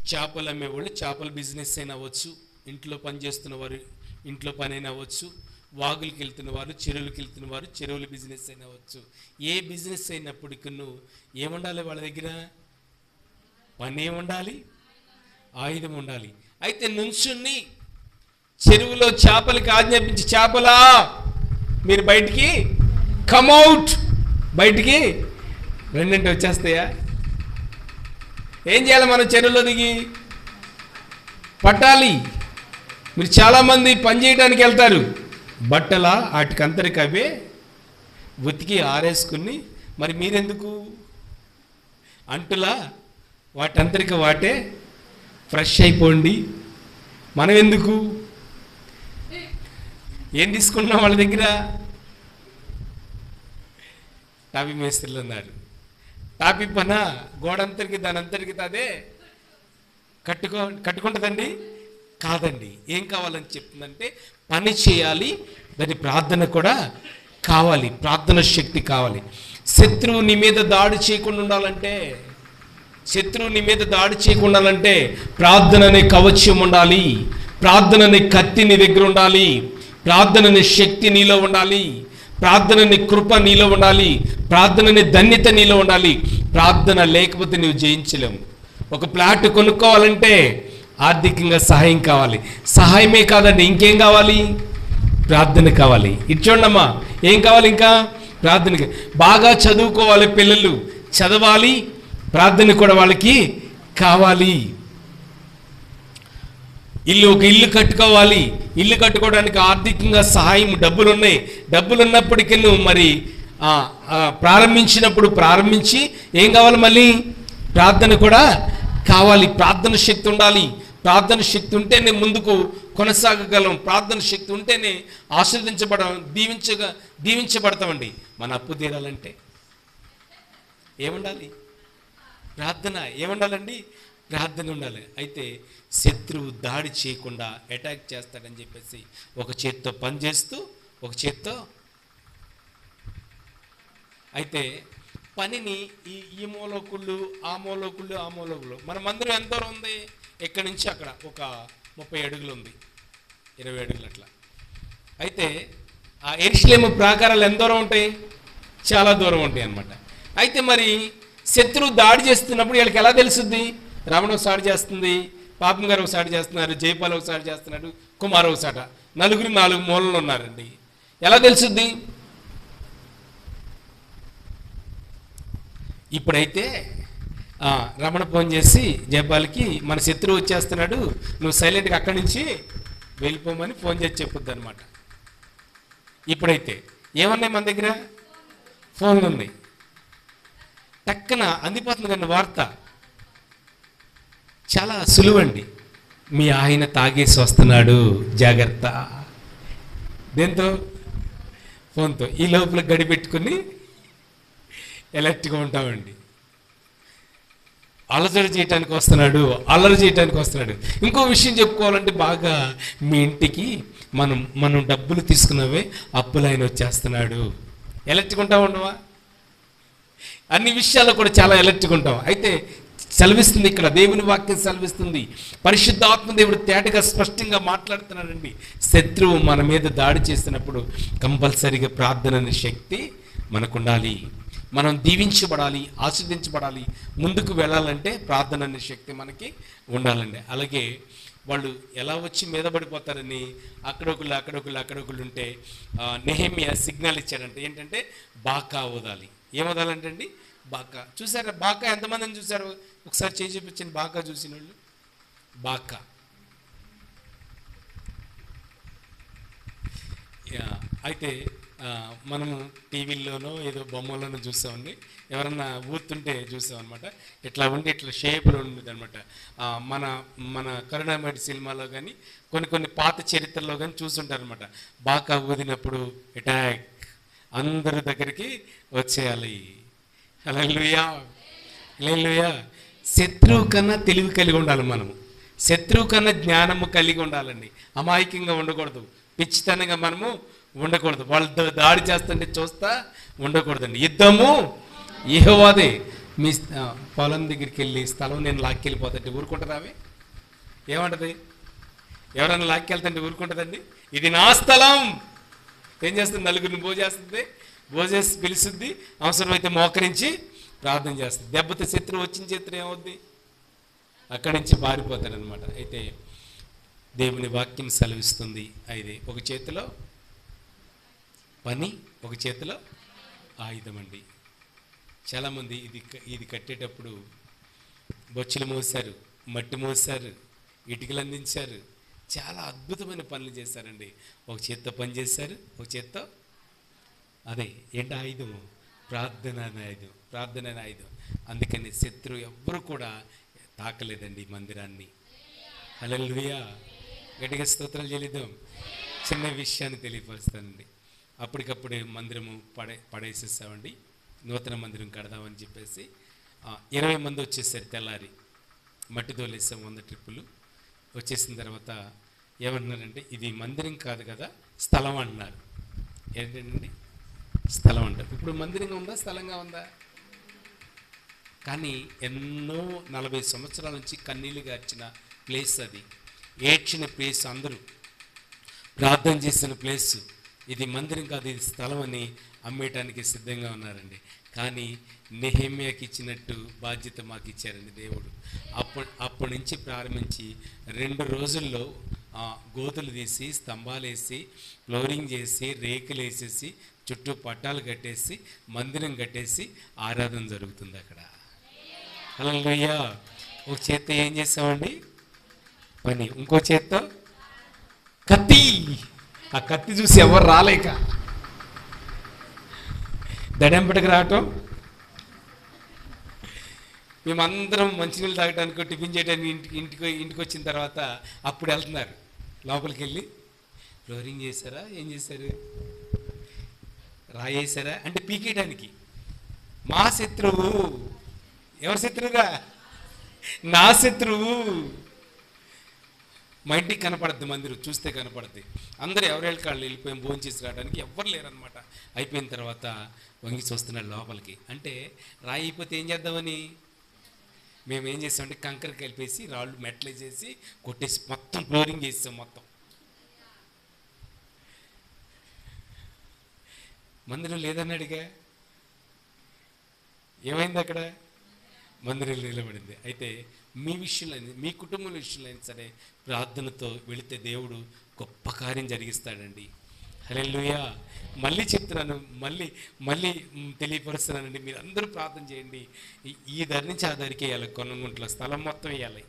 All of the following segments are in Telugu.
చేపలు అమ్మేవాళ్ళు చేపల బిజినెస్ అయినా అవ్వచ్చు, ఇంట్లో పని చేస్తున్న వారు ఇంట్లో పని అయినా అవ్వచ్చు, వాగులకి వెళ్తున్న వారు చెరువులకి వెళ్తున్న వారు చెరువుల బిజినెస్ అయినా అవ్వచ్చు. ఏ బిజినెస్ అయినప్పటికీ ఏముండాలి వాళ్ళ దగ్గర? పని ఏముండాలి? ఆయుధం ఉండాలి. అయితే నుంచుని చెరువులో చేపలకి ఆజ్ఞాపించి, చేపలా మీరు బయటికి కమ్అవుట్, బయటికి రెండింటి వచ్చేస్తాయా? ఏం చేయాలి? మనం చెరువులో దిగి పట్టాలి. మీరు చాలామంది పని చేయడానికి వెళ్తారు, బట్టల వాటికంతరికి అవే ఉతికి ఆరేసుకుని, మరి మీరెందుకు? అంటులా వాటంతరికి వాటే ఫ్రెష్ అయిపోండి. మనం ఎందుకు? ఏం తీసుకున్నాం వాళ్ళ దగ్గర? టాపీ మేస్త్రీలు అన్నారు. టాపీ పన గోడంతరికి దానంతరికి అదే కట్టుకుంటుందండి? కాదండి. ఏం కావాలని చెప్తుందంటే పని చేయాలి, దాని ప్రార్థన కూడా కావాలి, ప్రార్థన శక్తి కావాలి. శత్రువు నీ మీద దాడి చేయకుండా ఉండాలంటే, శత్రువు నీ మీద దాడి చేయకుండా ఉండాలంటే ప్రార్థన అనే కవచం ఉండాలి, ప్రార్థన అనే కత్తి నీ దగ్గర ఉండాలి, ప్రార్థన అనే శక్తి నీలో ఉండాలి, ప్రార్థన అనే కృప నీలో ఉండాలి, ప్రార్థన అనే ధన్యత నీలో ఉండాలి. ప్రార్థన లేకపోతే నువ్వు జయించలేము. ఒక ప్లాట్ కొనుక్కోవాలంటే ఆర్థికంగా సహాయం కావాలి. సహాయమే కాదండి, ఇంకేం కావాలి? ప్రార్థన కావాలి. ఇటు చూడమ్మా, ఏం కావాలి? ఇంకా ప్రార్థన. బాగా చదువుకోవాలి పిల్లలు, చదవాలి, ప్రార్థన కూడా వాళ్ళకి కావాలి. ఒక ఇల్లు కట్టుకోవాలి, ఇల్లు కట్టుకోవడానికి ఆర్థికంగా సహాయం డబ్బులు ఉన్నాయి. డబ్బులు ఉన్నప్పటికీ నువ్వు మరి ప్రారంభించినప్పుడు ప్రారంభించి ఏం కావాలి? మళ్ళీ ప్రార్థన కూడా కావాలి. ప్రార్థన శక్తి ఉండాలి. ప్రార్థన శక్తి ఉంటేనే ముందుకు కొనసాగగలం. ప్రార్థన శక్తి ఉంటేనే దీవించబడతామండి. మన అప్పు తీరాలంటే ఏముండాలి? ప్రార్థన. ఏముండాలండి? ప్రార్థన ఉండాలి. అయితే శత్రువు దాడి చేయకుండా అటాక్ చేస్తాడని చెప్పేసి ఒక చేత్తో పని చేస్తూ ఒక చేత్తో, అయితే పనిని ఈ మూలకుళ్ళు ఆ మూలకుళ్ళు మన మందిరం ఎంత దూరం ఉంది? ఇక్కడి నుంచి అక్కడ ఒక 30 అడుగులు ఉంది, 20 అడుగులు అట్లా. అయితే ఆ యెరూషలేము ప్రాకారాలు ఎంత దూరం ఉంటాయి? చాలా దూరం ఉంటాయి అన్నమాట. అయితే మరి శత్రువు దాడి చేస్తున్నప్పుడు వీళ్ళకి ఎలా తెలుస్తుంది? రమణ ఒకసారి చేస్తుంది, పాపం గారు ఒకసారి చేస్తున్నారు, జయపాల్ ఒకసారి చేస్తున్నాడు, కుమార్ ఒకసాట, నలుగురు 4 మూలలు ఉన్నారండి. ఎలా తెలుస్తుంది? ఇప్పుడైతే రమణ ఫోన్ చేసి జయపాల్కి మన శత్రువు వచ్చేస్తున్నాడు, నువ్వు సైలెంట్గా అక్కడి నుంచి వెళ్ళిపోమని ఫోన్ చేసి చెప్పుద్ది అనమాట. ఇప్పుడైతే ఏమన్నాయి? మన దగ్గర ఫోన్లు ఉన్నాయి, టక్కన అందిపోతుంది కానీ వార్త. చాలా సులువండి. మీ ఆయన తాగేసి వస్తున్నాడు, జాగ్రత్త. దేంతో? ఫోన్తో. ఈ లోపల గడిపెట్టుకుని ఎలర్ట్గా ఉంటామండి. అలజడి చేయటానికి వస్తున్నాడు, అల్లరి చేయటానికి వస్తున్నాడు. ఇంకో విషయం చెప్పుకోవాలంటే, బాగా మీ ఇంటికి మనం డబ్బులు తీసుకున్నవే అప్పులు ఆయన వచ్చేస్తున్నాడు. ఎలర్ట్గా ఉంటాం ఉండవా? అన్ని విషయాల్లో కూడా చాలా ఎలర్ట్గా ఉంటాం. అయితే సెలవిస్తుంది ఇక్కడ, దేవుని వాక్యం సెలవిస్తుంది, పరిశుద్ధాత్మ దేవుడు తేటగా స్పష్టంగా మాట్లాడుతున్నాడండి. శత్రువు మన మీద దాడి చేసినప్పుడు కంపల్సరీగా ప్రార్థన అనే శక్తి మనకు ఉండాలి. మనం దీవించబడాలి, ఆశీర్వదించబడాలి, ముందుకు వెళ్ళాలంటే ప్రార్థన అనే శక్తి మనకి ఉండాలండి. అలాగే వాళ్ళు ఎలా వచ్చి మీద పడిపోతారని అక్కడొకళ్ళు ఉంటే నెహెమ్యా సిగ్నల్ ఇచ్చాడంటే ఏంటంటే బాకా ఊదాలి. ఏమోదాలంటే అండి? బాకా. చూసారా బాకా? ఎంతమందిని చూసారు? ఒకసారి చేసి చూపించండి బాకా చూసిన వాళ్ళు. బాకా అయితే మనము టీవీల్లోనో ఏదో బొమ్మల్లోనో చూసామండి. ఎవరన్నా ఊతుంటే చూసాం అనమాట. ఇట్లా ఉండి ఇట్లా షేప్లో ఉండేది అనమాట. మన కరుణామయుడి సినిమాలో కానీ కొన్ని పాత చరిత్రలో కానీ చూసుంటారు అనమాట. బాకా ఊదినప్పుడు అటాక్ అందరి దగ్గరికి వచ్చేయాలి. హల్లెలూయా, హల్లెలూయా. శత్రువు కన్నా తెలివి కలిగి ఉండాలి. మనము శత్రువు కన్నా జ్ఞానము కలిగి ఉండాలండి. అమాయకంగా ఉండకూడదు, పిచ్చితనంగా మనము ఉండకూడదు. వాళ్ళు దాడి చేస్తుంటే చూస్తా ఉండకూడదండి. యుద్ధము యెహోవాదే, మీ పొలం దగ్గరికి వెళ్ళి స్థలం నేను లాక్కెళ్ళిపోతుంటే ఊరుకుంటారామే? ఏమంటది? ఎవరన్నా లాక్కెళ్తుంటే ఊరుకుంటుందండి? ఇది నా స్థలం. ఏం చేస్తుంది? నలుగురిని భోజేస్తుంది, భోజేసి పిలుస్తుంది, అవసరమైతే మోకరించి ప్రార్థన చేస్తుంది. దెబ్బతో శత్రువు వచ్చిన శత్రువు ఏమవుద్ది? అక్కడి నుంచి పారిపోతాడనమాట. అయితే దేవుని వాక్యం సెలవిస్తుంది, అయితే ఒక చేతిలో పని, ఒక చేతిలో ఆయుధం అండి. చాలామంది ఇది కట్టేటప్పుడు బొచ్చులు మోసారు, మట్టి మోసారు, ఇటుకలు అందించారు, చాలా అద్భుతమైన పనులు చేశారండి. ఒక చేత్తో పని చేశారు, ఒక చేత్తో అదే ఏంటి ఆయుధము? ప్రార్థన అనే ఆయుధం, ప్రార్థన అనే ఆయుధం. అందుకని శత్రువు ఎవ్వరు కూడా తాకలేదండి ఈ మందిరాన్ని. హల్లెలూయా, గట్టిగా స్తోత్రాలు చెల్లిద్దాం. చిన్న విషయాన్ని తెలియపరుస్తానండి. అప్పటికప్పుడే మందిరము పడేసేసామండి. నూతన మందిరం కడదామని చెప్పేసి 20 మంది వచ్చేసారు. తెల్లారి మట్టి తోలేసాం 100 ట్రిప్పులు. వచ్చేసిన తర్వాత ఏమంటున్నారంటే ఇది మందిరం కాదు కదా, స్థలం అంటున్నారు. ఏంటండి స్థలం అంటారు. ఇప్పుడు మందిరంగా ఉందా, స్థలంగా ఉందా? కానీ ఎన్నో 40 సంవత్సరాల నుంచి కన్నీళ్ళు గార్చిన ప్లేస్ అది, ఏడ్చిన ప్లేస్, అందరూ ప్రార్థన చేసిన ప్లేస్. ఇది మందిరం కాదు, ఇది స్థలం అని అమ్మేయటానికి సిద్ధంగా ఉన్నారండి. కానీ నెహెమ్యాకి ఇచ్చినట్టు బాధ్యత మాకు ఇచ్చారండి దేవుడు. అప్పటి నుంచి ప్రారంభించి 2 రోజుల్లో గోతులు తీసి, స్తంభాలు వేసి, ఫ్లోరింగ్ చేసి, రేకులు వేసేసి, చుట్టూ పట్టాలు కట్టేసి, మందిరం కట్టేసి ఆరాధన జరుగుతుంది అక్కడ. హల్లెలూయా. ఒక చేత్తో ఏం చేస్తామండి? పని. ఇంకో చేత్తో కత్తి. ఆ కత్తి చూసి ఎవరు రాలేక దడెంపటికి రావటం. మేమందరం మంచినీళ్ళు తాగడానికి, టిఫిన్ చేయడానికి ఇంటికి వచ్చిన తర్వాత అప్పుడు వెళ్తున్నారు. లోపలికి వెళ్ళి ఫ్లోరింగ్ చేశారా, ఏం చేశారు, రాయేశారా అంటే పీకేయడానికి. మా శత్రువు. ఎవరి శత్రువుగా? నా శత్రువు. మా ఇంటికి కనపడద్ది, మందిరం చూస్తే కనపడద్ది. అందరూ ఎవరెళ్ళి కాళ్ళు వెళ్ళిపోయి భోజనం చేసి రావడానికి ఎవ్వరు లేరనమాట. అయిపోయిన తర్వాత వంగి చూస్తున్నాడు లోపలికి. అంటే రాయి అయిపోతే ఏం చేద్దామని మేము ఏం చేసామంటే కంకర కలిపేసి, రాళ్ళు మెట్లు వేసేసి, కొట్టేసి మొత్తం ఫ్లోరింగ్ చేసాం. మొత్తం మందిరం లేదన్నాడుగా. ఏమైంది అక్కడ? మందిరం నిలబడింది. అయితే మీ విషయంలో, మీ కుటుంబం విషయంలో అయినా సరే ప్రార్థనతో వెళితే దేవుడు గొప్ప కార్యం జరిగిస్తాడండి. హల్లెలూయా. మళ్ళీ చెప్తున్నాను, మళ్ళీ తెలియపరుస్తున్నానండి. మీరు అందరూ ప్రార్థన చేయండి. ఈ దారి నుంచి ఆ దారికి వేయాలి. కొనంగుంట్లో స్థలం మొత్తం వేయాలి.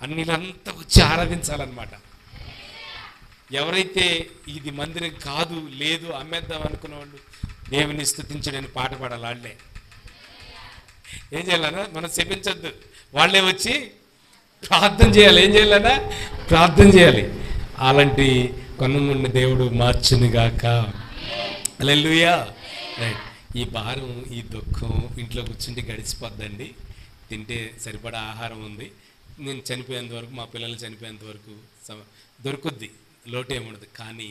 అన్నిలంతా వచ్చి ఆరాధించాలన్నమాట. ఎవరైతే ఇది మందిరం కాదు, లేదు, అమ్మేద్దాం అనుకున్న వాళ్ళు దేవుని స్తుతించడని పాట పాడాలి. వాళ్ళే ఏం చేయాలన్నా, మనం చెప్పించొద్దు, వాళ్ళే వచ్చి ప్రార్థన చేయాలి. ఏం చేయాలన్నా? ప్రార్థన చేయాలి. అలాంటి కొనుంగుండి దేవుడు మార్చునిగాక. హల్లెలూయా. రైట్. ఈ భారం, ఈ దుఃఖం ఇంట్లో కూర్చుంటే గడిచిపోద్దండి. తింటే సరిపడా ఆహారం ఉంది. నేను చనిపోయేంత వరకు, మా పిల్లలు చనిపోయేంత వరకు దొరుకుద్ది, లోటు ఏముండదు. కానీ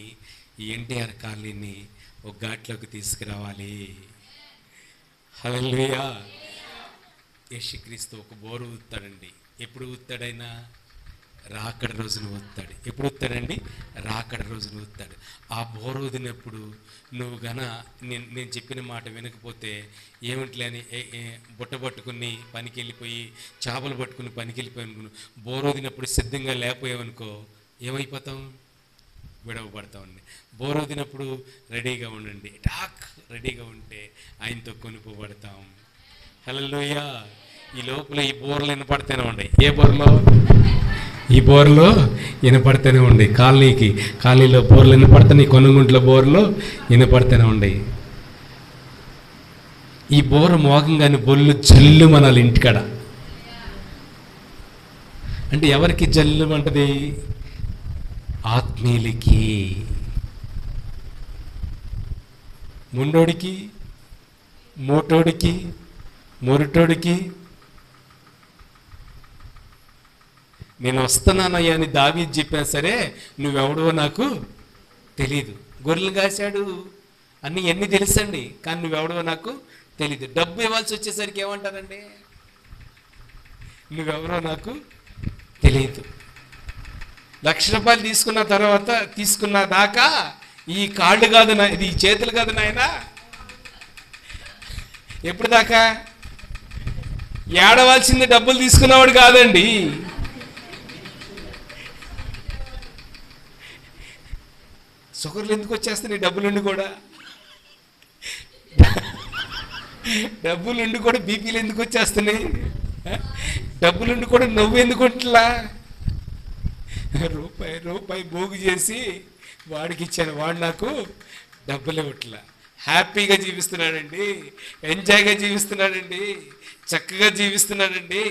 ఈ ఎన్టీఆర్ కాలనీని ఒక ఘాట్లోకి తీసుకురావాలి. హల్లెలూయా. యేసుక్రీస్తు ఒక బోరు ఊతాడండి. ఎప్పుడు ఊతాడైనా? రాకడ రోజున ఊతాడు. ఎప్పుడు ఊతాడండి? రాకడ రోజున ఊతాడు. ఆ బోరు ఊదినప్పుడు నువ్వు నేను చెప్పిన మాట వినకపోతే ఏమిట్లే అని బుట్ట పట్టుకుని పనికి వెళ్ళిపోయి, చేపలు పట్టుకుని పనికి వెళ్ళిపోయి అనుకున్నావు, బోరు ఊదినప్పుడు సిద్ధంగా లేకపోయావనుకో ఏమైపోతాం? విడవబడతామండి. బోరు ఊదినప్పుడు రెడీగా ఉండండి. రెడీగా ఉంటే ఆయనతో కొనుక్కోబడతాం. హల్లెలూయా. ఈ లోపల ఈ బోర్లు వినపడితేనే ఉండే. ఏ బోర్లో? ఈ బోర్లో వినపడితేనే ఉండే. కాలనీలో బోర్లు వినపడుతున్నాయి, కొనుగుంట్లో బోర్లో వినపడితేనే ఉండే. ఈ బోరు మోగంగానే బొల్లు జల్లు మనాలి ఇంటికాడ. అంటే ఎవరికి జల్లు అంటది? ఆత్మీయులకి, ముండోడికి, మోటోడికి, మొరటోడికి. నేను వస్తున్నానయ్యా అని దావీదు చెప్పినా సరే నువ్వెవడో నాకు తెలియదు. గొర్రెలు కాశాడు, ఎన్ని తెలుసండి, కానీ నువ్వెవడో నాకు తెలీదు. డబ్బు ఇవ్వాల్సి వచ్చేసరికి ఏమంటారండి? నువ్వెవరో నాకు తెలియదు. రూపాయలు తీసుకున్న తర్వాత తీసుకున్న దాకా ఈ కాళ్ళు కాదు ఇది ఈ చేతులు కాదు నాయనా. ఎప్పుడు దాకా? ఏడవలసింది డబ్బులు తీసుకున్నవాడు కాదండి. షుగర్లు ఎందుకు వచ్చేస్తున్నాయి? డబ్బులుండి కూడా డబ్బులుండి కూడా బీపీలు ఎందుకు వచ్చేస్తున్నాయి? డబ్బులుండి కూడా నవ్వు ఎందుకు ఉంటలా? రూపాయి బోగు చేసి వాడికి ఇచ్చాను, వాడు నాకు డబ్బులు ఇవ్వట్లా. హ్యాపీగా జీవిస్తున్నాడండి, ఎంజాయ్గా జీవిస్తున్నాడండి, చక్కగా జీవిస్తున్నాడండి,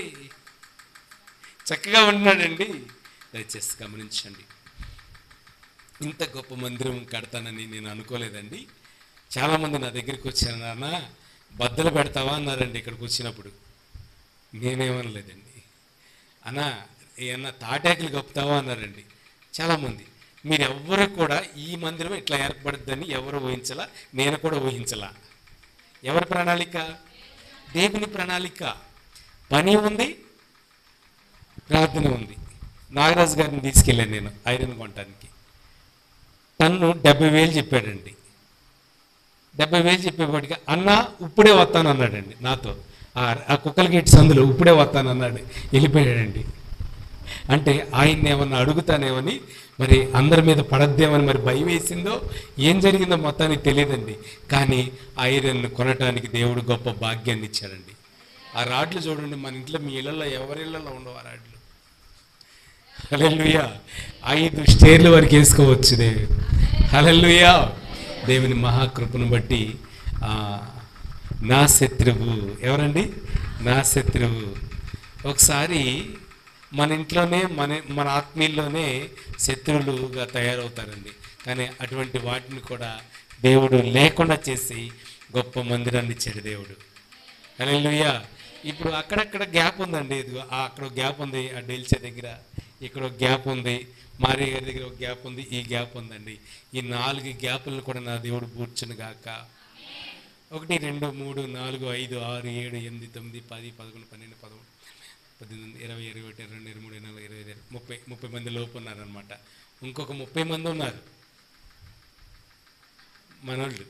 చక్కగా ఉంటున్నాడండి. దయచేసి గమనించండి. ఇంత గొప్ప మందిరం కడతానని నేను అనుకోలేదండి. చాలామంది నా దగ్గరికి వచ్చారు, నాన్న బద్దలు పెడతావా అన్నారండి. ఇక్కడికి వచ్చినప్పుడు నేనేమనలేదండి. అన్నా ఏమన్నా తాటాకులు కప్పుతావా అన్నారండి చాలామంది. మీరెవ్వరు కూడా ఈ మందిరం ఇట్లా ఏర్పడుద్దని ఎవరు ఊహించలా, నేను కూడా ఊహించలా. ఎవరి ప్రణాళిక? దేవుని ప్రణాళిక. పని ఉంది, ప్రార్థన ఉంది. నాగరాజు గారిని తీసుకెళ్ళాను నేను ఐరన్ కొనటానికి. తను 70,000 చెప్పాడండి. 70,000 చెప్పేవాడికి అన్న ఇప్పుడే వస్తాను అన్నాడండి నాతో. ఆ కుక్కల గేట్ సందులో ఇప్పుడే వస్తాను అన్నాడు, వెళ్ళిపోయాడండి. అంటే ఆయన్ని ఏమన్నా అడుగుతానేమని, మరి అందరి మీద పడద్దేమని మరి భయం వేసిందో ఏం జరిగిందో మొత్తానికి తెలియదండి. కానీ ఐరన్ కొనటానికి దేవుడు గొప్ప భాగ్యాన్ని ఇచ్చాడండి. ఆ రాడ్లు చూడండి, మన ఇంట్లో మీ ఇళ్ళల్లో ఎవరి ఇళ్ళల్లో ఉండవు ఆ రాడ్లు. హల్లెలూయా. 5 స్టేర్ల వరకు వేసుకోవచ్చు దేవుడు. హల్లెలూయా. దేవుని మహాకృపను బట్టి నా శత్రువు ఎవరండి? నా శత్రువు. ఒకసారి మన ఇంట్లోనే మన ఆత్మీయుల్లోనే శత్రువులుగా తయారవుతారండి. కానీ అటువంటి వాటిని కూడా దేవుడు లేకుండా చేసి గొప్ప మందిరాన్ని ఇచ్చాడు దేవుడు. హల్లెలూయా. ఇప్పుడు అక్కడక్కడ గ్యాప్ ఉందండి. ఇదిగో అక్కడ గ్యాప్ ఉంది, ఆ డెల్చే దగ్గర ఇక్కడ ఒక గ్యాప్ ఉంది, మారే గారి దగ్గర ఒక గ్యాప్ ఉంది, ఈ గ్యాప్ ఉందండి. ఈ 4 గ్యాపులను కూడా నా దేవుడు పూడ్చును గాక. 1 2 3 4 5 6 7 8 9 10 11 12 13 18 20 21 22 23 24 25 30 మంది లోపు ఉన్నారనమాట. ఇంకొక 30 మంది ఉన్నారు మనోళ్ళు,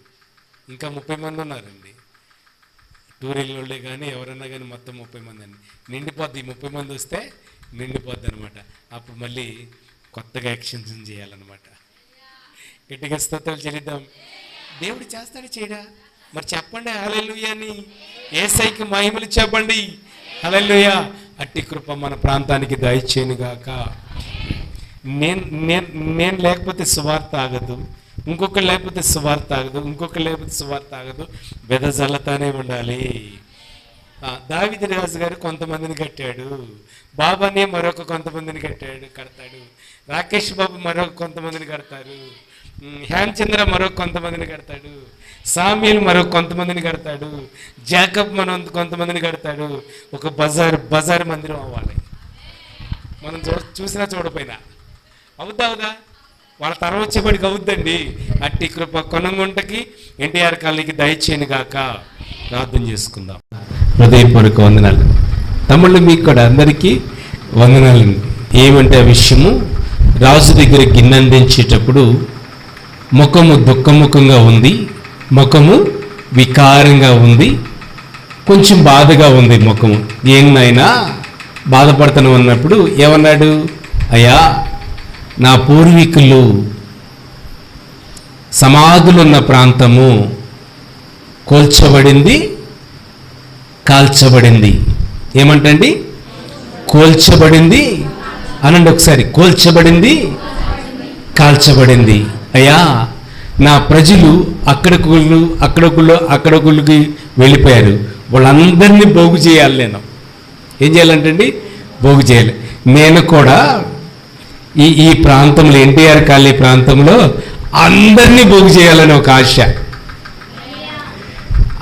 ఇంకా 30 మంది ఉన్నారండి. టూరిల్ వాళ్ళే కానీ ఎవరన్నా కానీ మొత్తం 30 మంది అండి. నిండిపోద్ది. 30 మంది వస్తే నిండిపోద్ది అనమాట. అప్పుడు మళ్ళీ కొత్తగా ఎక్స్టెన్షన్ చేయాలన్నమాట. గట్టిగా స్తోత్రాలు చెల్లిద్దాం. దేవుడు చేస్తాడు చేయడా? మరి చెప్పండి హల్లెలూయా అని. యేసయ్యకి మహిమలు చెప్పండి. హల్లెలూయా. అట్టి కృప మన ప్రాంతానికి దయచేయునుగాక. నేను లేకపోతే సువార్త ఆగదు, ఇంకొకరు లేకపోతే సువార్త ఆగదు, ఇంకొకరు లేకపోతే సువార్త ఆగదు. వెదజల్లతానే ఉండాలి. దావీదు రాజు గారు కొంతమందిని కట్టాడు, బాబానే మరొక కొంతమందిని కడతాడు, రాకేష్ బాబు మరొక కొంతమందిని కడతారు, హేమచంద్ర మరొక కొంతమందిని కడతాడు, సామ్యూల్ మరొక కొంతమందిని కడతాడు, జాకబ్ కొంతమందిని కడతాడు. ఒక బజార్ మందిరం అవ్వాలి. మనం చూసినా చూడపోయినా అవుదా? వాళ్ళ తరం వచ్చేపటికి అవుద్దండి. అట్టి కృప కొనంగుంటకి ఎన్టీఆర్ కాలనీకి దయచేయను గాక. ప్రార్థన చేసుకుందాం. హృదయపూర్వక వందనాలు. తమ్ముళ్ళు మీకు కూడా అందరికీ వందనాలండి. ఏమంటే ఆ విషయము, రాజు దగ్గర గిన్నె అందించేటప్పుడు ముఖము దుఃఖముఖంగా ఉంది, ముఖము వికారంగా ఉంది, కొంచెం బాధగా ఉంది ముఖము. ఏమైనా బాధపడుతున్నాం అన్నప్పుడు ఏమన్నాడు? అయ్యా, నా పూర్వీకులు సమాధులున్న ప్రాంతము కూల్చబడింది, కాల్చబడింది. ఏమంటండి? కూల్చబడింది అనండి ఒకసారి. కూల్చబడింది, కాల్చబడింది. అయ్యా, నా ప్రజలు అక్కడొకళ్ళకి వెళ్ళిపోయారు, వాళ్ళందరినీ పోగు చేయాలి. నేను ఏం చేయాలంటండి? పోగు చేయాలి. నేను కూడా ఈ ప్రాంతంలో, ఎన్టీఆర్ కాలనీ ప్రాంతంలో అందరినీ పోగు చేయాలని ఒక ఆశ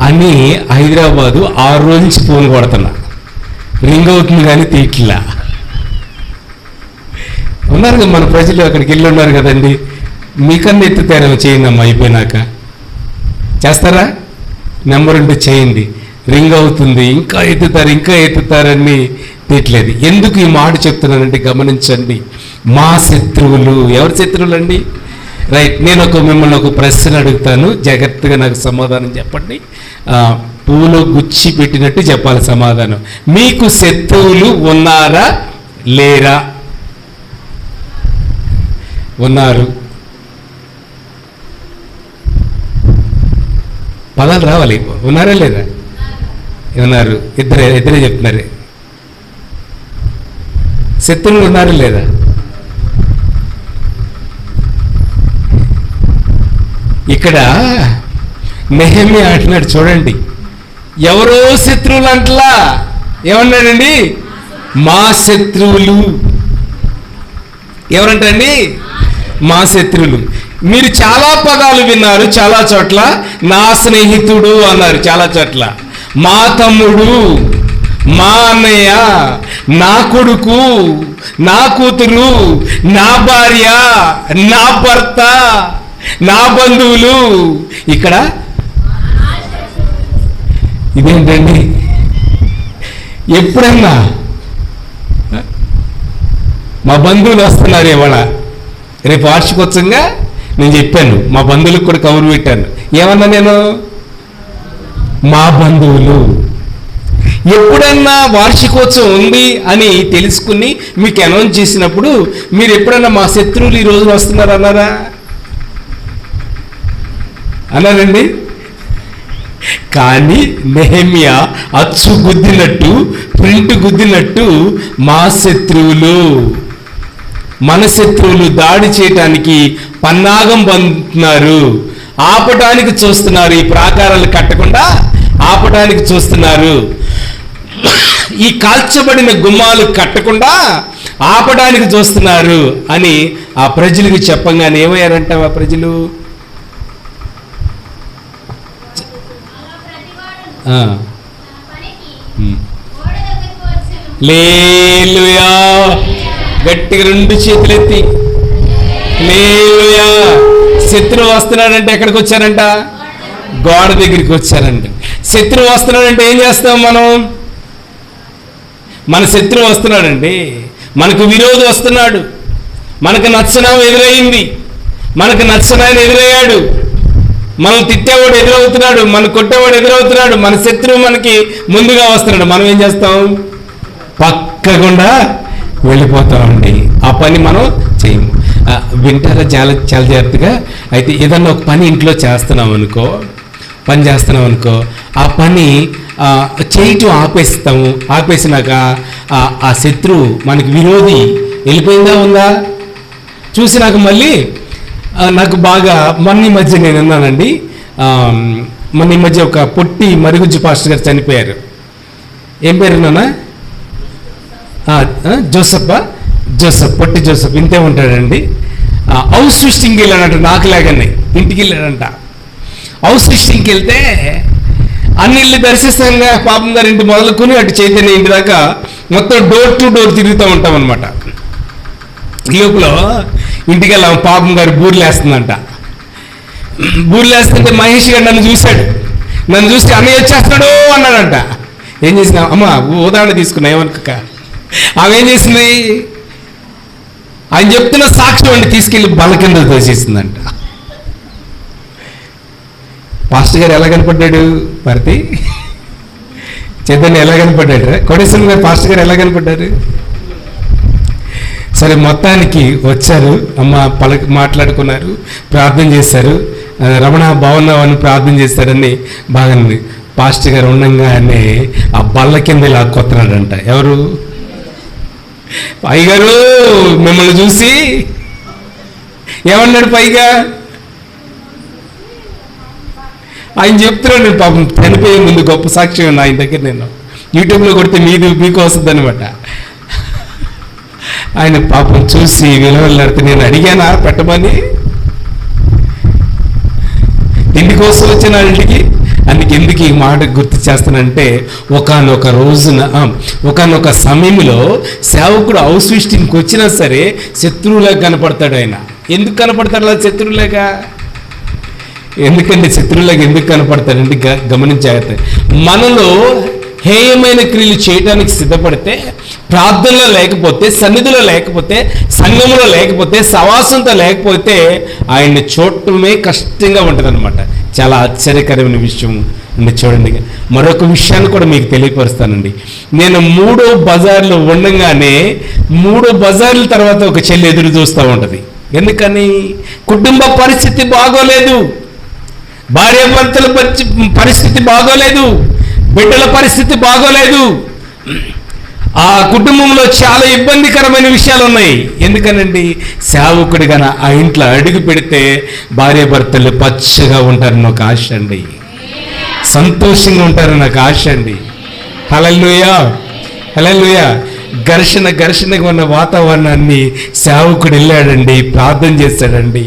అని హైదరాబాదు 6 రోజుల నుంచి ఫోన్ కొడుతున్నా, రింగ్ అవుతుంది కానీ తీట్లా. ఉన్నారు కదా మన ప్రజలు, అక్కడికి వెళ్ళి ఉన్నారు కదండి. మీకన్నా ఎత్తుతారేమో చేయండి అమ్మా, అయిపోయినాక చేస్తారా? నెంబర్ ఉంటే చేయండి, రింగ్ అవుతుంది. ఇంకా ఎత్తుతారని తీయట్లేదు. ఎందుకు ఈ మాట చెప్తున్నానంటే గమనించండి. మా శత్రువులు, ఎవరి శత్రువులు అండి? రైట్. నేను మిమ్మల్ని ఒక ప్రశ్న అడుగుతాను, జాగ్రత్తగా నాకు సమాధానం చెప్పండి. పూలో గుచ్చి పెట్టినట్టు చెప్పాలి సమాధానం. మీకు శత్రువులు ఉన్నారా లేరా? ఉన్నారు. పదాలు రావాలి. ఉన్నారా లేదా? ఉన్నారు. ఇద్దరే చెప్తున్నారు. శత్రువులు ఉన్నారా లేదా? ఇక్కడ నెహెమ్యా అంటున్నాడు చూడండి, ఎవరో శత్రువులు అంటలా, ఏమన్నాడండి? మా శత్రువులు. ఎవరంటండి? మా శత్రువులు. మీరు చాలా పదాలు విన్నారు, చాలా చోట్ల నా స్నేహితుడు అన్నారు, చాలా చోట్ల మా తమ్ముడు, మా అన్నయ్య, నా కొడుకు, నా కూతురు, నా భార్య, నా భర్త, నా బంధువులు. ఇక్కడ ఇదేంటండి? ఎప్పుడన్నా మా బంధువులు వస్తున్నారు ఇవాళ, రేపు వార్షికోత్సవంగా నేను చెప్పాను, మా బంధువులకు కూడా కబురు పెట్టాను. ఏమన్నా నేను? మా బంధువులు. ఎప్పుడన్నా వార్షికోత్సవం ఉంది అని తెలుసుకుని మీకు అనౌన్స్ చేసినప్పుడు మీరు ఎప్పుడన్నా మా శత్రువులు ఈ రోజు వస్తున్నారు అన్నారా? అన్నారండి? కానీ నెహెమ్యా అచ్చు గుద్దినట్టు, ప్రింట్ గుద్దినట్టు మా శత్రువులు, మన శత్రువులు దాడి చేయటానికి పన్నాగం పొందుతున్నారు, ఆపటానికి చూస్తున్నారు. ఈ ప్రాకారాలు కట్టకుండా ఆపటానికి చూస్తున్నారు. ఈ కాల్చబడిన గుమ్మాలు కట్టకుండా ఆపడానికి చూస్తున్నారు అని ఆ ప్రజలకు చెప్పంగానే ఏమయ్యారంట ఆ ప్రజలు? హల్లెలూయా. గట్టిగా రెండు చేతులెత్తి హల్లెలూయా. శత్రువు వస్తున్నాడంటే ఎక్కడికి వచ్చారంట? గోడ దగ్గరికి వచ్చారంట. శత్రువు వస్తున్నాడంటే ఏం చేస్తాం మనం? మన శత్రువు వస్తున్నాడండి, మనకు విరోధి వస్తున్నాడు, మనకు నచ్చనం ఎదురైంది, మనకు నచ్చనాయన ఎదురయ్యాడు, మనం తిట్టేవాడు ఎదురవుతున్నాడు, మన కొట్టేవాడు ఎదురవుతున్నాడు, మన శత్రువు మనకి ముందుగా వస్తున్నాడు. మనం ఏం చేస్తాం? పక్కకుండా వెళ్ళిపోతామండి. ఆ పని మనం చేయము. వింటారా? చాలా చాలా జాగ్రత్తగా. అయితే ఏదన్నా ఒక పని ఇంట్లో చేస్తున్నాం అనుకో, ఆ పని చేయటం ఆపేసినాక ఆ శత్రువు మనకి విరోధి వెళ్ళిపోయిందా ఉందా చూసినాక మళ్ళీ నాకు బాగా మొన్న మధ్య నేను విన్నానండి. మొన్న మధ్య ఒక పొట్టి మరుగుజ్జు పాస్టర్ గారు చనిపోయారు. ఏం పేరు నాన్న? జోసఫ్, పొట్టి జోసఫ్. ఇంతే ఉంటాడండి. హౌస్ విజిటింగ్కి వెళ్ళాడంట, నాకు లేకనే ఇంటికి వెళ్ళాడంట. హౌస్ విజిటింగ్కి వెళ్తే అన్ని ఇల్లు దర్శిస్తాంగా, పాపం గారి ఇంటి మొదలుకొని అటు చైతన్య ఇంటి దాకా మొత్తం డోర్ టు డోర్ తిరుగుతూ ఉంటాం అనమాట. ఈ లోపల ఇంటికి వెళ్ళాం, పాపం గారు బూర్లేస్తుందంట. బూర్లేస్తుంటే మహేష్ గారు నన్ను చూశాడు. నన్ను చూసి అన్నయ్య వచ్చేస్తాడు అన్నాడంట. ఏం చేసినా అమ్మ ఉదాహరణ తీసుకున్నా ఏమనుక. ఆమె ఏం చేసింది? ఆయన చెప్తున్న సాక్ష్యం అండి తీసుకెళ్ళి బల కింద తోసేసిందంట. పాస్టర్ గారు ఎలా కనపడ్డాడు? భారతి చైతన్య ఎలా కనపడ్డాడు? కోటేశ్వరం గారు పాస్టర్ గారు ఎలా కనపడ్డారు? సరే, మొత్తానికి వచ్చారు. అమ్మ మాట్లాడుకున్నారు, ప్రార్థన చేశారు. రమణ బాగున్నావు అని ప్రార్థన చేస్తారని బాగుంది. పాస్టర్ గారు ఉండగానే ఆ బల్ల కింద ఇలా కొత్తనాడంట. ఎవరు? పైగారు మిమ్మల్ని చూసి ఏమన్నాడు? పైగా ఆయన చెప్తున్నాడు, పాపం చనిపోయే ముందు గొప్ప సాక్ష్యం ఉంది ఆయన దగ్గర. నేను యూట్యూబ్లో కొడితే మీకు వస్తుంది అనమాట. ఆయన పాపం చూసి విలువలాడితే నేను అడిగానా పెట్టమని? ఇంటి కోసం వచ్చిన ఇంటికి. అందుకు ఎందుకు ఈ మాట గుర్తు చేస్తానంటే, ఒకానొక రోజున ఒకానొక సమయంలో సేవకుడు హౌస్ విజిటింగ్కి వచ్చినా సరే శత్రువులాగా కనపడతాడు ఆయన. ఎందుకు కనపడతాడు అలా శత్రువులాగా? ఎందుకంటే శత్రువులకు ఎందుకు కనపడతాడండి? గమనించాలి, మనలో హేయమైన క్రియలు చేయడానికి సిద్ధపడితే, ప్రార్థనలో లేకపోతే, సన్నిధిలో లేకపోతే, సంఘంలో లేకపోతే, సవాసంతో లేకపోతే ఆయన్ని చూడటమే కష్టంగా ఉంటుంది అనమాట. చాలా ఆశ్చర్యకరమైన విషయం అండి. చూడండి, మరొక విషయాన్ని కూడా మీకు తెలియపరుస్తానండి. నేను 3వ బజార్లో ఉండగానే 3 బజార్ల తర్వాత ఒక చెల్లి ఎదురు చూస్తూ ఉంటుంది. ఎందుకని? కుటుంబ పరిస్థితి బాగోలేదు, భార్యాభర్తల పరిస్థితి బాగోలేదు, బిడ్డల పరిస్థితి బాగోలేదు, ఆ కుటుంబంలో చాలా ఇబ్బందికరమైన విషయాలు ఉన్నాయి. ఎందుకనండి? సేవకుడిగా ఆ ఇంట్లో అడుగు పెడితే భార్యాభర్తలు పచ్చగా ఉంటారని ఒక ఆశ అండి, సంతోషంగా ఉంటారని నాకు ఆశ అండి. హల్లెలూయా, హల్లెలూయా. ఘర్షణగా ఉన్న వాతావరణాన్ని సేవకుడు వెళ్ళాడండి, ప్రార్థన చేశాడండి,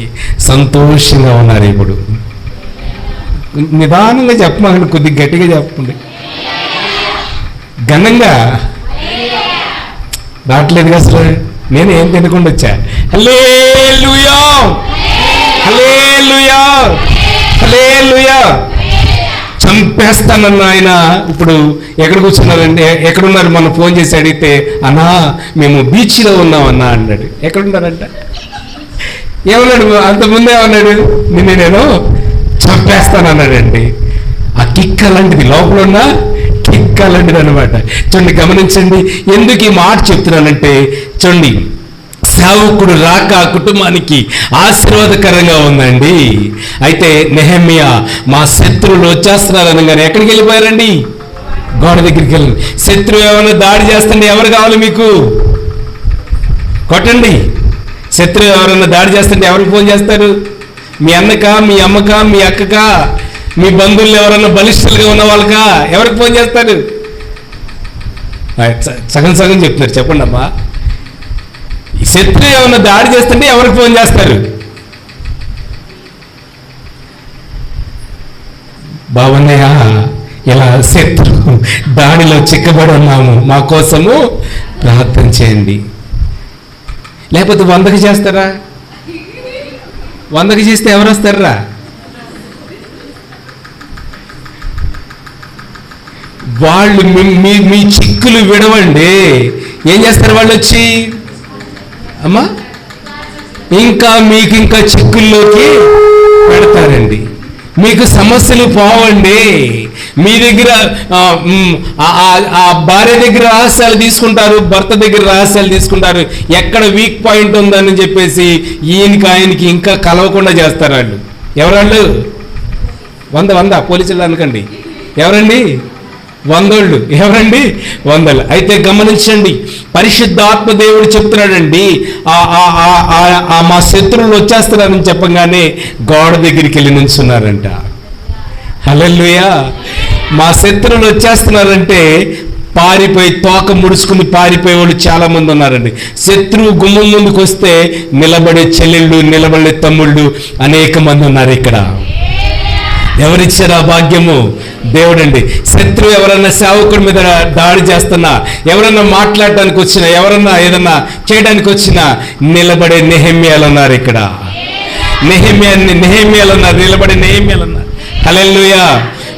సంతోషంగా ఉన్నారు. ఇప్పుడు నిదానంగా చెప్పమండి, కొద్దిగా గట్టిగా చెప్పండి, ఘనంగా రావట్లేదు అసలు. నేను ఏం తినకుండా వచ్చా. హల్లెలూయా, హల్లెలూయా, హల్లెలూయా. చంపేస్తానన్న ఆయన ఇప్పుడు ఎక్కడ కూర్చున్నారండి? ఎక్కడున్నారు? మనం ఫోన్ చేసి అడిగితే, అన్నా మేము బీచ్లో ఉన్నామన్నా అన్నాడు. ఎక్కడున్నారంట? ఏమన్నాడు? అంతకుముందు ఏమన్నాడు? నేను చంపేస్తానన్నాడండి. ఆ కిక్ అలాంటిది, లోపల ఉన్న కిక్ అలాంటిది అనమాట. చూడండి, గమనించండి. ఎందుకు ఈ మాట చెప్తున్నానంటే, చూడండి, సేవకుడు రాక కుటుంబానికి ఆశీర్వాదకరంగా ఉందండి. అయితే నెహెమ్యా, మా శత్రువులు వచ్చేస్తున్నారు అనగానే ఎక్కడికి వెళ్ళిపోయారండి? గోడ దగ్గరికి వెళ్ళండి. శత్రువు ఏమైనా దాడి చేస్తుంటే ఎవరు కావాలి మీకు? కొట్టండి. శత్రువు ఎవరైనా దాడి చేస్తుంటే ఎవరికి ఫోన్ చేస్తారు? మీ అన్నకా, మీ అమ్మకా, మీ అక్కకా, మీ బంధువులు ఎవరైనా బలిష్ఠులుగా ఉన్న వాళ్ళకా ఎవరికి ఫోన్ చేస్తారు? సగం సగం చెప్తున్నారు, చెప్పండి అమ్మా. ఈ శత్రువు ఏమైనా దాడి చేస్తుంటే ఎవరికి ఫోన్ చేస్తారు? బావన్నయ్య, ఇలా శత్రు దాడిలో చిక్కబడి ఉన్నాము, మా కోసము ప్రార్థన చేయండి. లేకపోతే 100కి చేస్తారా? 100కి చేస్తే ఎవరు వస్తారా? వాళ్ళు మీ చిక్కులు విడవండి. ఏం చేస్తారు వాళ్ళు వచ్చి? అమ్మా, మీకు ఇంకా చిక్కుల్లోకి పెడతారండి. మీకు సమస్యలు పోవండి. మీ దగ్గర ఆ భార్య దగ్గర రహస్యాలు తీసుకుంటారు, భర్త దగ్గర రహస్యాలు తీసుకుంటారు. ఎక్కడ వీక్ పాయింట్ ఉందని చెప్పేసి ఆయనకి ఇంకా కలవకుండా చేస్తారు వాళ్ళు. ఎవరాళ్ళు? 100 పోలీసులు అనకండి. ఎవరండి? 100. ఎవరండి? 100. అయితే గమనించండి, పరిశుద్ధాత్మ దేవుడు చెప్తున్నాడండి, మా శత్రువులు వచ్చేస్తున్నారని చెప్పగానే గోడ దగ్గరికి వెళ్ళి నిల్చున్నారంట. హల్లెలూయా. మా శత్రువులు వచ్చేస్తున్నారంటే పారిపోయి, తోక ముడుచుకుని పారిపోయే వాళ్ళు చాలా మంది ఉన్నారండి. శత్రువు గుమ్మం ముందుకు వస్తే నిలబడే చెల్లెళ్ళు, నిలబడే తమ్ముళ్ళు అనేక మంది ఉన్నారు ఇక్కడ. ఎవరిచ్చారు ఆ భాగ్యము? దేవుడండి. శత్రువు ఎవరన్నా సేవకుడి మీద దాడి చేస్తున్నా, ఎవరన్నా మాట్లాడడానికి వచ్చినా, ఎవరన్నా ఏదన్నా చేయడానికి వచ్చినా నిలబడే నెహెమ్యాలు ఉన్నారు ఇక్కడ. నెహెమ్యాలు ఉన్నారు, నిలబడే నెహెమ్యాలు ఉన్నారు. హల్లెలూయా.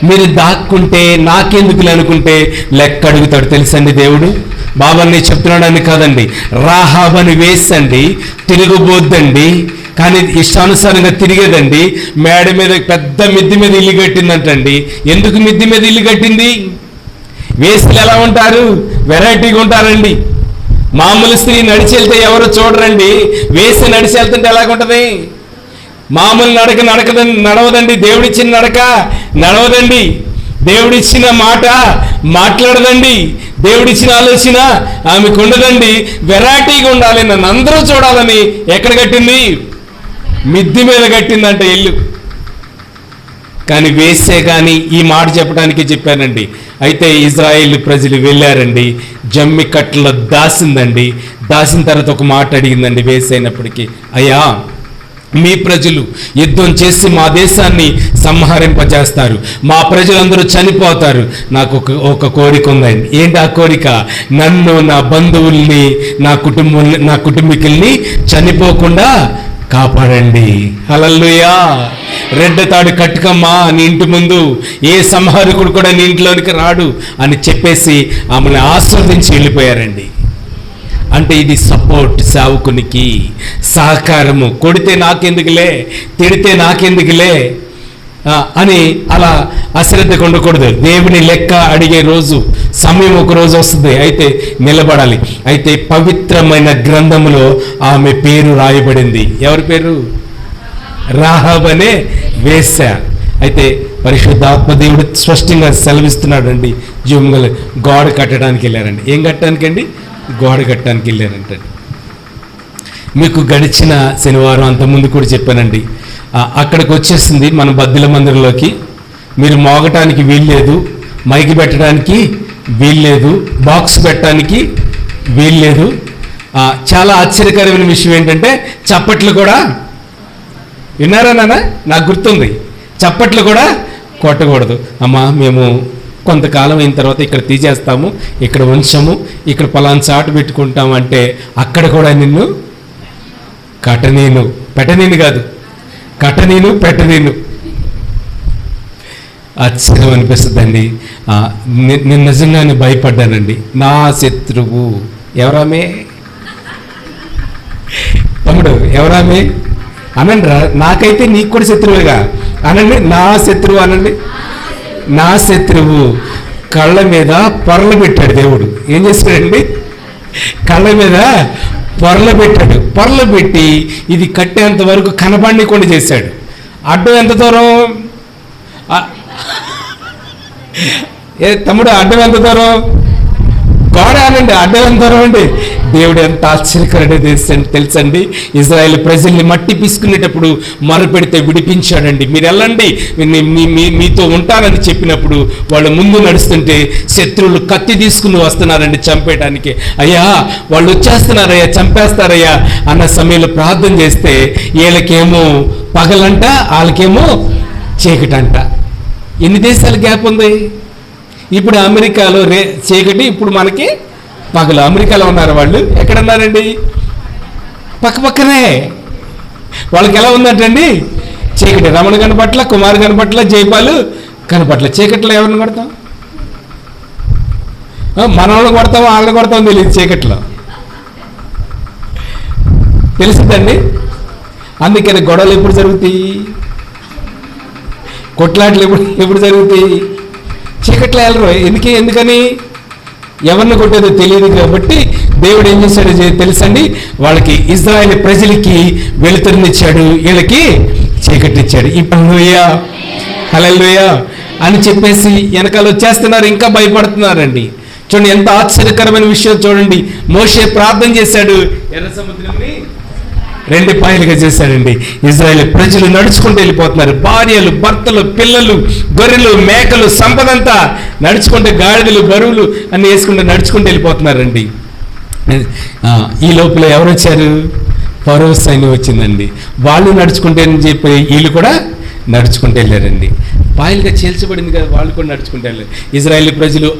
మీరు దాక్కుంటే నాకెందుకులే అనుకుంటే లెక్క అడుగుతాడు తెలుసండి దేవుడు. బాబాని చెప్తున్నాడని కాదండి, రాహాబని వేసండి, తిరగబోద్దండి, కానీ ఇష్టానుసారంగా తిరిగేదండి. మేడ మీద పెద్ద మిద్ది మీద ఇల్లు కట్టిందంటండి. ఎందుకు మిద్ది మీద ఇల్లు కట్టింది? వేసులు ఎలా ఉంటారు? వెరైటీగా ఉంటారండి. మామూలు స్త్రీ నడిచి వెళ్తే ఎవరు చూడరండి. వేసి నడిచి వెళ్తుంటే ఎలాగుంటది? మామూలు నడవదండి. దేవుడిచ్చిన నడక నడవదండి. దేవుడిచ్చిన మాట మాట్లాడదండి. దేవుడిచ్చిన ఆలోచన ఆమెకు ఉండదండి. వెరైటీగా ఉండాలి, నన్ను అందరూ చూడాలని ఎక్కడ కట్టింది? మిద్ది మీద కట్టిందంట ఇల్లు. కానీ వేసే కానీ ఈ మాట చెప్పడానికి చెప్పానండి. అయితే ఇజ్రాయేల్ ప్రజలు వెళ్ళారండి, జమ్మి కట్టలో దాసిందండి. దాసిన తర్వాత ఒక మాట అడిగిందండి వేసైనప్పటికీ, అయ్యా మీ ప్రజలు యుద్ధం చేసి మా దేశాన్ని సంహరింపజేస్తారు, మా ప్రజలందరూ చనిపోతారు. నాకు ఒక కోరిక ఉందండి. ఏంటి ఆ కోరిక? నన్ను, నా బంధువుల్ని, నా కుటుంబీకుల్ని చనిపోకుండా కాపాడండి. హల్లెలూయా. రెడ్డ తాడు కట్టుకమ్మా నీ ఇంటి ముందు, ఏ సంహారకుడు కూడా నీ ఇంట్లోనికి రాడు అని చెప్పేసి ఆమెను ఆస్వాదించి వెళ్ళిపోయారండి. అంటే ఇది సపోర్ట్, సేవకునికి సహకారము. కొడితే నాకెందుకులే, తిడితే నాకెందుకులే అని అలా అశ్రద్ధ ఉండకూడదు. దేవుని లెక్క అడిగే రోజు, సమయం ఒక రోజు వస్తుంది, అయితే నిలబడాలి. అయితే పవిత్రమైన గ్రంథములో ఆమె పేరు రాయబడింది. ఎవరి పేరు? రాహాబ్ అనే వేశ్య. అయితే పరిశుద్ధాత్మ దేవుడు స్పష్టంగా సెలవిస్తున్నాడు అండి. జీవంగల గోడ కట్టడానికి వెళ్ళారండి. ఏం కట్టడానికి అండి? గోడ కట్టడానికి వెళ్ళారంటే. మీకు గడిచిన శనివారం అంతకుముందు కూడా చెప్పానండి, అక్కడికి వచ్చేసింది మన బద్దిల మందిరంలోకి. మీరు మోగటానికి వీల్లేదు, మైకి పెట్టడానికి వీల్లేదు, బాక్స్ పెట్టడానికి వీల్లేదు. చాలా ఆశ్చర్యకరమైన విషయం ఏంటంటే చప్పట్లు కూడా, విన్నారా నాన్న? నాకు గుర్తుంది, చప్పట్లు కూడా కొట్టకూడదు. అమ్మా మేము కొంతకాలం అయిన తర్వాత ఇక్కడ తీసేస్తాము, ఇక్కడ ఉంచాము, ఇక్కడ పలానా చాటు పెట్టుకుంటాము అంటే అక్కడ కూడా నిన్ను కట్టనీను, పెట్టనీను కాదు, కట్టనీను పెట్టనీను. ఆశ్చర్యం అనిపిస్తుందండి. నేను నిజంగానే భయపడ్డానండి. నా శత్రువు ఎవరామే? తమ్ముడు ఎవరామే అనండి. నాకైతే నీకు కూడా శత్రువుగా అనండి. నా శత్రువు అనండి. నా శత్రువు. కళ్ళ మీద పొరలు పెట్టాడు దేవుడు. ఏం చేస్తాడండి? కళ్ళ మీద పొరలు పెట్టాడు. పొరలు పెట్టి ఇది కట్టేంత వరకు కనపడకుండా చేశాడు. అడ్డం ఎంత దూరం? ఏ తమ్ముడు, అడ్డం ఎంత దూరం? గోడ అనండి. అడ్డం ఎంత దూరం అండి? దేవుడు ఎంత ఆశ్చర్యకరుడో తెలుసండి. ఇజ్రాయేల్ ప్రజల్ని మట్టి పీసుకునేటప్పుడు మొరపెడితే విడిపించాడండి. మీరు వెళ్ళండి, మీతో ఉంటానని చెప్పినప్పుడు వాళ్ళు ముందు నడుస్తుంటే శత్రువులు కత్తి తీసుకుని వస్తున్నారండి చంపేయడానికి. అయ్యా వాళ్ళు వచ్చేస్తున్నారయ్యా, చంపేస్తారయ్యా అన్న సమయంలో ప్రార్థన చేస్తే వీళ్ళకేమో పగలంట, వాళ్ళకేమో చీకటంట. ఎన్ని దేశాల గ్యాప్ ఉంది? ఇప్పుడు అమెరికాలో చీకటి, ఇప్పుడు మనకి పగలు. అమెరికాలో ఉన్నారు వాళ్ళు, ఎక్కడున్నారండి? పక్కనే. వాళ్ళకి ఎలా ఉందంటండి? చీకటి. రమణ కనపట్ల, కుమార్ కనపట్ల, జైపాలు కనపట్ల. చీకట్లో ఎవరిని కొడతాం? మన వాళ్ళని కొడతామో వాళ్ళని కొడతామో తెలియదు. చీకట్లో తెలుస్తుందండి. అందుకని గొడవలు ఎప్పుడు జరుగుతాయి? కొట్లాట్లు ఎప్పుడు జరుగుతాయి? చీకట్లో వెళ్ళరు. ఎందుకని? ఎవరిని కొట్టేదో తెలియదు కాబట్టి దేవుడు ఏం చేశాడో తెలుసండి. వాళ్ళకి ఇజ్రాయేల్ ప్రజలకి వెలుతురునిచ్చాడు, వీళ్ళకి చీకటిచ్చాడు. ఇప్పుడు హల్లెలూయా అని చెప్పేసి వెనకాల వచ్చేస్తున్నారు, ఇంకా భయపడుతున్నారండి. చూడండి ఎంత ఆశ్చర్యకరమైన విషయం చూడండి. మోషే ప్రార్థన చేశాడు, ఎర్ర సముద్రంని రెండు పాయలుగా చేశాడండి. ఇజ్రాయేల్ ప్రజలు నడుచుకుంటూ వెళ్ళిపోతున్నారు. భార్యలు, భర్తలు, పిల్లలు, గొర్రెలు, మేకలు, సంపదంతా నడుచుకుంటే, గాడిదలు, బరువులు అన్ని వేసుకుంటూ నడుచుకుంటూ వెళ్ళిపోతున్నారండి. ఈ లోపల ఎవరు వచ్చారు? ఫరో సైన్యం వచ్చిందండి. వాళ్ళు నడుచుకుంటే అని చెప్పి వీళ్ళు కూడా నడుచుకుంటూ వెళ్ళారండి. పాయలుగా చేల్చబడింది కదా, వాళ్ళు కూడా నడుచుకుంటూ వెళ్ళారు. ఇజ్రాయేల్ ప్రజలు